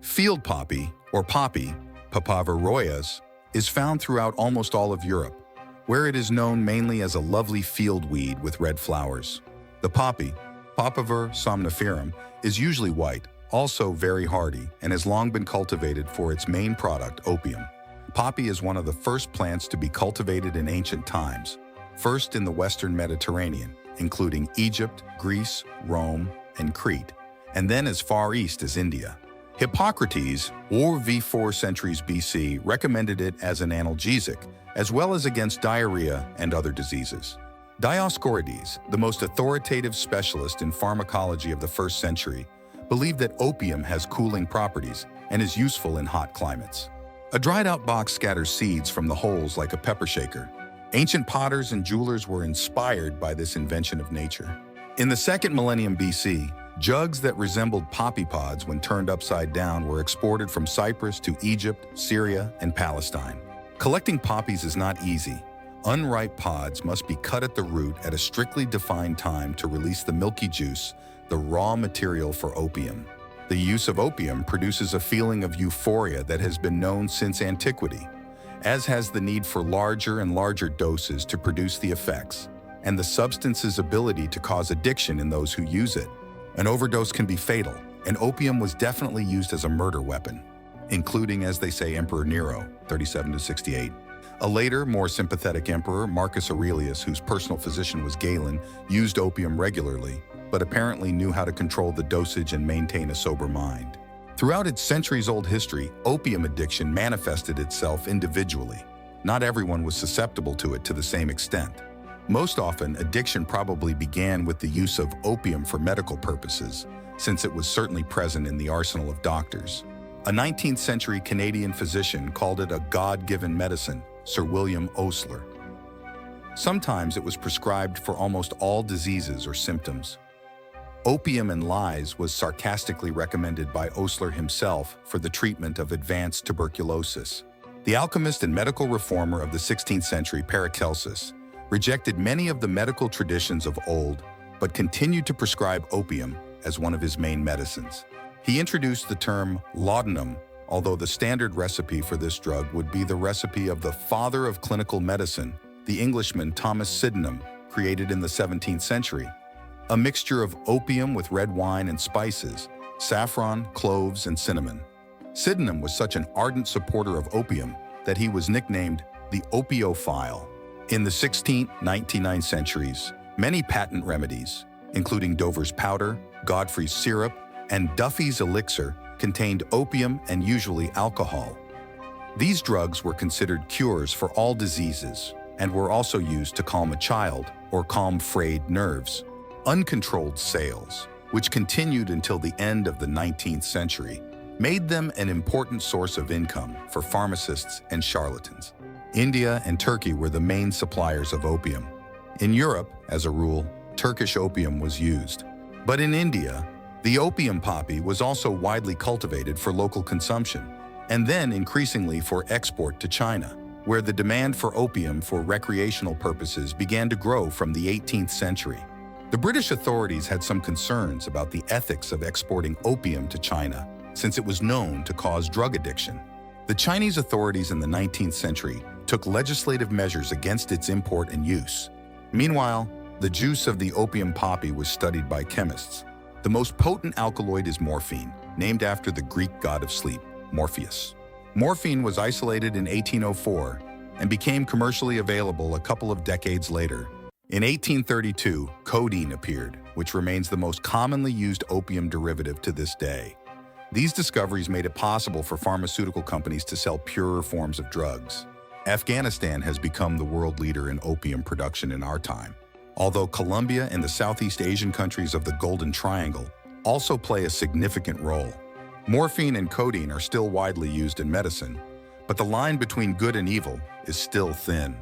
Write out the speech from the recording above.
Field poppy, or poppy, Papaver royas, is found throughout almost all of Europe, where it is known mainly as a lovely field weed with red flowers. The poppy, Papaver somniferum, is usually white, also very hardy, and has long been cultivated for its main product, opium. Poppy is one of the first plants to be cultivated in ancient times, first in the Western Mediterranean, including Egypt, Greece, Rome, and Crete, and then as far east as India. Hippocrates, or v4 centuries BC, recommended it as an analgesic, as well as against diarrhea and other diseases. Dioscorides, the most authoritative specialist in pharmacology of the 1st century, believed that opium has cooling properties and is useful in hot climates. A dried-out box scatters seeds from the holes like a pepper shaker. Ancient potters and jewelers were inspired by this invention of nature. In the 2nd millennium BC, jugs that resembled poppy pods when turned upside down were exported from Cyprus to Egypt, Syria, and Palestine. Collecting poppies is not easy. Unripe pods must be cut at the root at a strictly defined time to release the milky juice, the raw material for opium. The use of opium produces a feeling of euphoria that has been known since antiquity, as has the need for larger and larger doses to produce the effects, and the substance's ability to cause addiction in those who use it. An overdose can be fatal, and opium was definitely used as a murder weapon, including, as they say, Emperor Nero, 37 to 68. A later, more sympathetic emperor, Marcus Aurelius, whose personal physician was Galen, used opium regularly, but apparently knew how to control the dosage and maintain a sober mind. Throughout its centuries-old history, opium addiction manifested itself individually. Not everyone was susceptible to it to the same extent. Most often, addiction probably began with the use of opium for medical purposes, since it was certainly present in the arsenal of doctors. A 19th century Canadian physician called it a God-given medicine, Sir William Osler. Sometimes it was prescribed for almost all diseases or symptoms. Opium and lies was sarcastically recommended by Osler himself for the treatment of advanced tuberculosis. The alchemist and medical reformer of the 16th century, Paracelsus, rejected many of the medical traditions of old, but continued to prescribe opium as one of his main medicines. He introduced the term laudanum, although the standard recipe for this drug would be the recipe of the father of clinical medicine, the Englishman Thomas Sydenham, created in the 17th century. A mixture of opium with red wine and spices, saffron, cloves, and cinnamon. Sydenham was such an ardent supporter of opium that he was nicknamed the opiophile. In the 16th, 19th centuries, many patent remedies, including Dover's powder, Godfrey's syrup, and Duffy's elixir, contained opium and usually alcohol. These drugs were considered cures for all diseases and were also used to calm a child or calm frayed nerves. Uncontrolled sales, which continued until the end of the 19th century, made them an important source of income for pharmacists and charlatans. India and Turkey were the main suppliers of opium. In Europe, as a rule, Turkish opium was used. But in India, the opium poppy was also widely cultivated for local consumption, and then increasingly for export to China, where the demand for opium for recreational purposes began to grow from the 18th century. The British authorities had some concerns about the ethics of exporting opium to China, since it was known to cause drug addiction. The Chinese authorities in the 19th century took legislative measures against its import and use. Meanwhile, the juice of the opium poppy was studied by chemists. The most potent alkaloid is morphine, named after the Greek god of sleep, Morpheus. Morphine was isolated in 1804 and became commercially available a couple of decades later. In 1832, codeine appeared, which remains the most commonly used opium derivative to this day. These discoveries made it possible for pharmaceutical companies to sell purer forms of drugs. Afghanistan has become the world leader in opium production in our time, although Colombia and the Southeast Asian countries of the Golden Triangle also play a significant role. Morphine and codeine are still widely used in medicine, but the line between good and evil is still thin.